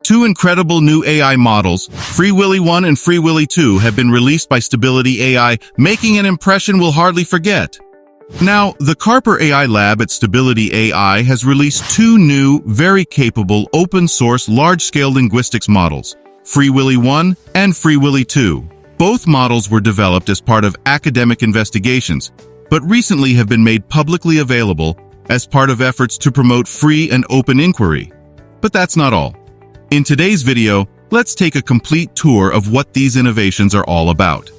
Two incredible new AI models, FreeWilly1 and FreeWilly2, have been released by StabilityAI, making an impression we'll hardly forget. Now, the Carper AI lab at StabilityAI has released two new, very capable, open-source, large-scale linguistics models, FreeWilly1 and FreeWilly2. Both models were developed as part of academic investigations, but recently have been made publicly available as part of efforts to promote free and open inquiry. But that's not all. In today's video, let's take a complete tour of what these innovations are all about.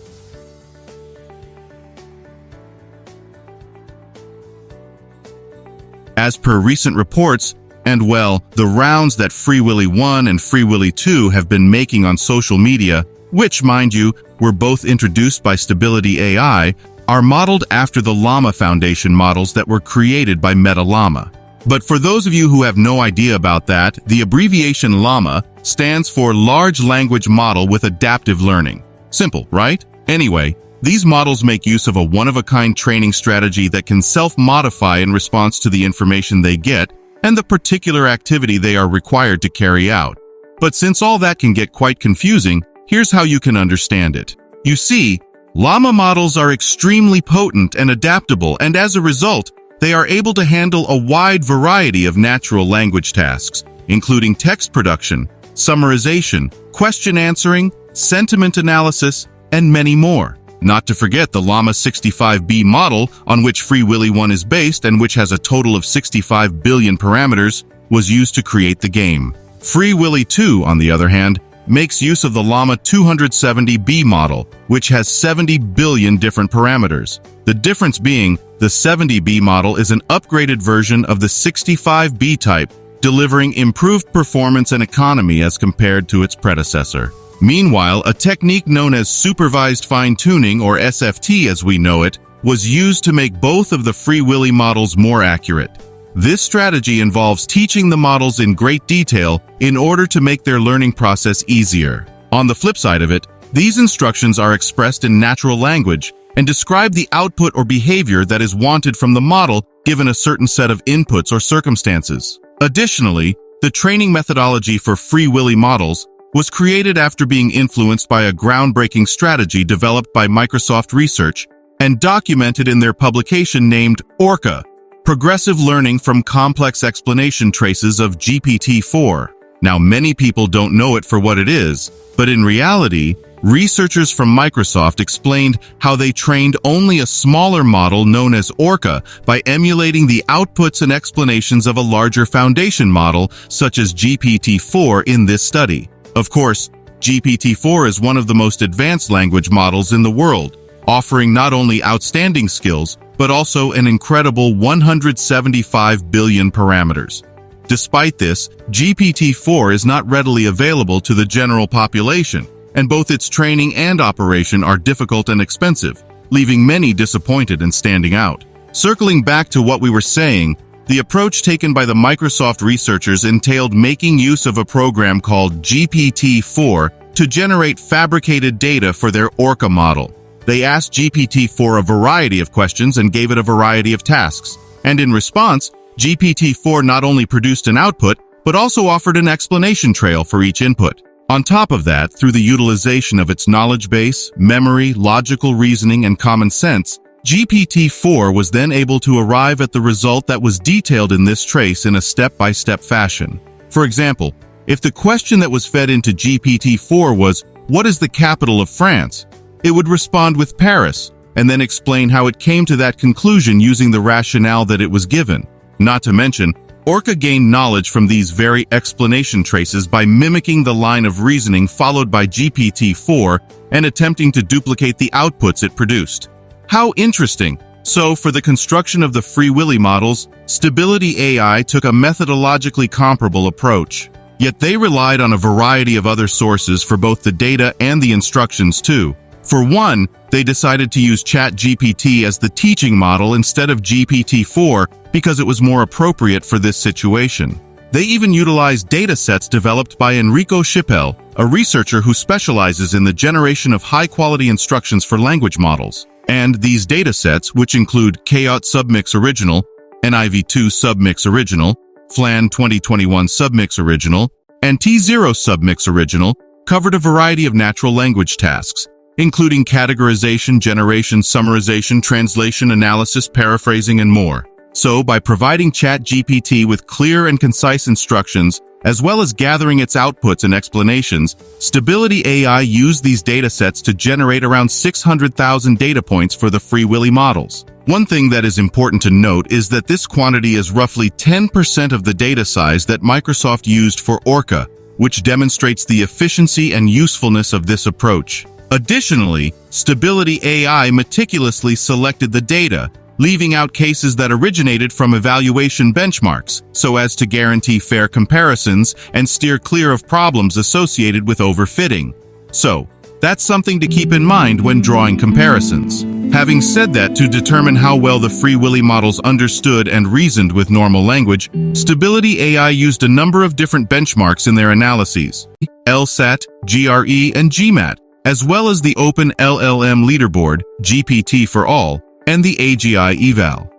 As per recent reports, and well, the rounds that FreeWilly1 and FreeWilly2 have been making on social media, which, mind you, were both introduced by StabilityAI, are modeled after the Llama Foundation models that were created by Meta Llama. But for those of you who have no idea about that, the abbreviation Llama stands for Large Language Model with Adaptive Learning. Simple, right? Anyway, these models make use of a one-of-a-kind training strategy that can self-modify in response to the information they get and the particular activity they are required to carry out. But since all that can get quite confusing, here's how you can understand it. You see, Llama models are extremely potent and adaptable, and as a result, they are able to handle a wide variety of natural language tasks, including text production, summarization, question answering, sentiment analysis, and many more. Not to forget the Llama 65B model, on which FreeWilly1 is based and which has a total of 65 billion parameters, was used to create the game. FreeWilly2, on the other hand, makes use of the Llama 270B model, which has 70 billion different parameters. The difference being, the 70B model is an upgraded version of the 65B type, delivering improved performance and economy as compared to its predecessor. Meanwhile, a technique known as supervised fine-tuning, or SFT as we know it, was used to make both of the FreeWilly models more accurate. This strategy involves teaching the models in great detail in order to make their learning process easier. On the flip side of it, these instructions are expressed in natural language and describe the output or behavior that is wanted from the model given a certain set of inputs or circumstances. Additionally, the training methodology for FreeWilly models was created after being influenced by a groundbreaking strategy developed by Microsoft Research and documented in their publication named ORCA, Progressive Learning from Complex Explanation Traces of GPT-4. Now, many people don't know it for what it is, but in reality, researchers from Microsoft explained how they trained only a smaller model known as ORCA by emulating the outputs and explanations of a larger foundation model, such as GPT-4 in this study. Of course, GPT-4 is one of the most advanced language models in the world, offering not only outstanding skills, but also an incredible 175 billion parameters. Despite this, GPT-4 is not readily available to the general population, and both its training and operation are difficult and expensive, leaving many disappointed and standing out. Circling back to what we were saying, the approach taken by the Microsoft researchers entailed making use of a program called GPT-4 to generate fabricated data for their ORCA model. They asked GPT-4 a variety of questions and gave it a variety of tasks. And in response, GPT-4 not only produced an output, but also offered an explanation trail for each input. On top of that, through the utilization of its knowledge base, memory, logical reasoning, and common sense, GPT-4 was then able to arrive at the result that was detailed in this trace in a step-by-step fashion. For example, if the question that was fed into GPT-4 was, "What is the capital of France?" it would respond with Paris, and then explain how it came to that conclusion using the rationale that it was given. Not to mention, ORCA gained knowledge from these very explanation traces by mimicking the line of reasoning followed by GPT-4 and attempting to duplicate the outputs it produced. How interesting! So, for the construction of the FreeWilly models, StabilityAI took a methodologically comparable approach. Yet they relied on a variety of other sources for both the data and the instructions too. For one, they decided to use ChatGPT as the teaching model instead of GPT-4 because it was more appropriate for this situation. They even utilized data sets developed by Enrico Schipel, a researcher who specializes in the generation of high-quality instructions for language models. And these datasets, which include KOT Submix Original, NIV2 Submix Original, FLAN 2021 Submix Original, and T0 Submix Original covered a variety of natural language tasks, including categorization, generation, summarization, translation, analysis, paraphrasing, and more. So, by providing ChatGPT with clear and concise instructions, as well as gathering its outputs and explanations, StabilityAI used these datasets to generate around 600,000 data points for the FreeWilly models. One thing that is important to note is that this quantity is roughly 10% of the data size that Microsoft used for Orca, which demonstrates the efficiency and usefulness of this approach. Additionally, StabilityAI meticulously selected the data, leaving out cases that originated from evaluation benchmarks, so as to guarantee fair comparisons and steer clear of problems associated with overfitting. So, that's something to keep in mind when drawing comparisons. Having said that, to determine how well the FreeWilly models understood and reasoned with normal language, StabilityAI used a number of different benchmarks in their analyses: LSAT, GRE, and GMAT, as well as the Open LLM Leaderboard, GPT for All, and the AGI eval.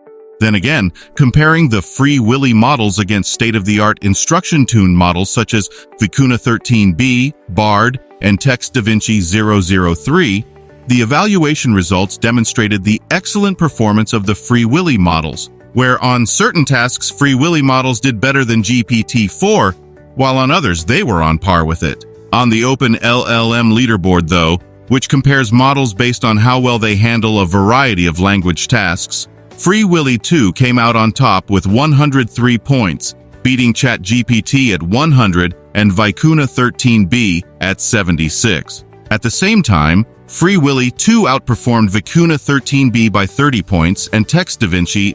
Then again, comparing the FreeWilly models against state-of-the-art instruction-tuned models such as Vicuna 13b, BARD, and Text DaVinci 003, the evaluation results demonstrated the excellent performance of the FreeWilly models, where on certain tasks FreeWilly models did better than GPT-4, while on others they were on par with it. On the Open LLM Leaderboard, though, which compares models based on how well they handle a variety of language tasks, FreeWilly2 came out on top with 103 points, beating ChatGPT at 100 and Vicuna 13b at 76. At the same time, FreeWilly2 outperformed Vicuna 13b by 30 points and Text DaVinci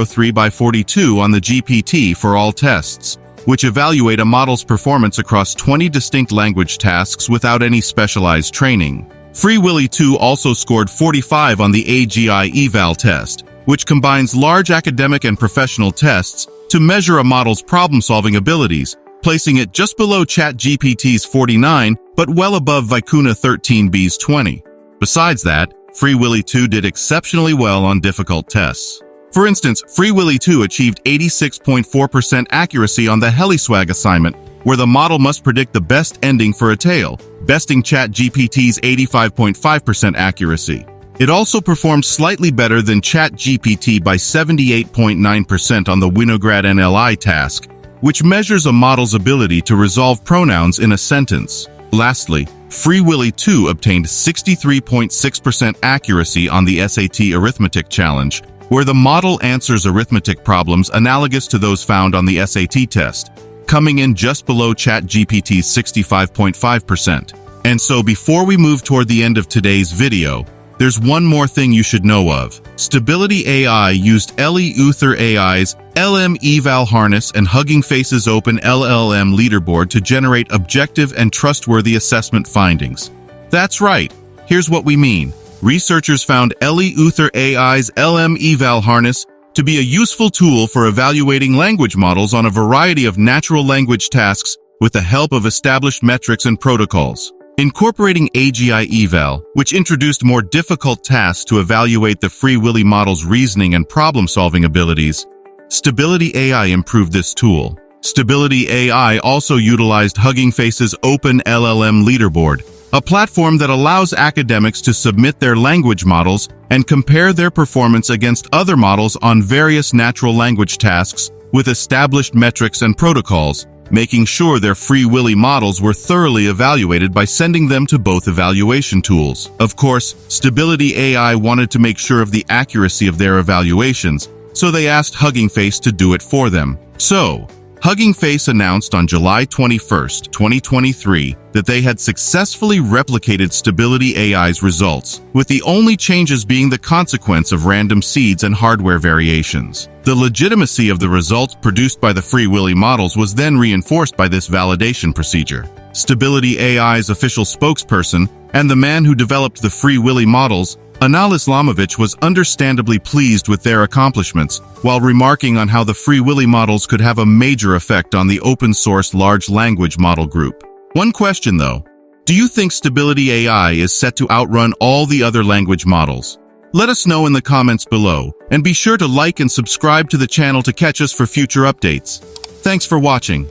003 by 42 on the GPT for All tests, which evaluate a model's performance across 20 distinct language tasks without any specialized training. FreeWilly2 also scored 45 on the AGI eval test, which combines large academic and professional tests to measure a model's problem-solving abilities, placing it just below ChatGPT's 49, but well above Vicuna 13b's 20. Besides that, FreeWilly2 did exceptionally well on difficult tests. For instance, FreeWilly2 achieved 86.4% accuracy on the HeliSwag assignment, where the model must predict the best ending for a tale, besting ChatGPT's 85.5% accuracy. It also performed slightly better than ChatGPT by 78.9% on the Winograd NLI task, which measures a model's ability to resolve pronouns in a sentence. Lastly, FreeWilly2 obtained 63.6% accuracy on the SAT Arithmetic Challenge, where the model answers arithmetic problems analogous to those found on the SAT test, coming in just below ChatGPT's 65.5%. And so before we move toward the end of today's video, there's one more thing you should know of. StabilityAI used EleUtherAI's LM Eval Harness and Hugging Face's Open LLM Leaderboard to generate objective and trustworthy assessment findings. That's right. Here's what we mean. Researchers found EleUtherAI's LM Eval Harness to be a useful tool for evaluating language models on a variety of natural language tasks with the help of established metrics and protocols. Incorporating AGI eval, which introduced more difficult tasks to evaluate the FreeWilly model's reasoning and problem-solving abilities, StabilityAI improved this tool. StabilityAI also utilized Hugging Face's Open LLM Leaderboard, a platform that allows academics to submit their language models and compare their performance against other models on various natural language tasks with established metrics and protocols, making sure their FreeWilly models were thoroughly evaluated by sending them to both evaluation tools. Of course, StabilityAI wanted to make sure of the accuracy of their evaluations, so they asked Hugging Face to do it for them. So, Hugging Face announced on July 21, 2023, that they had successfully replicated StabilityAI's results, with the only changes being the consequence of random seeds and hardware variations. The legitimacy of the results produced by the FreeWilly models was then reinforced by this validation procedure. StabilityAI's official spokesperson and the man who developed the FreeWilly models, Anal Islamovich, was understandably pleased with their accomplishments, while remarking on how the FreeWilly models could have a major effect on the open-source large language model group. One question though, do you think StabilityAI is set to outrun all the other language models? Let us know in the comments below, and be sure to like and subscribe to the channel to catch us for future updates. Thanks for watching.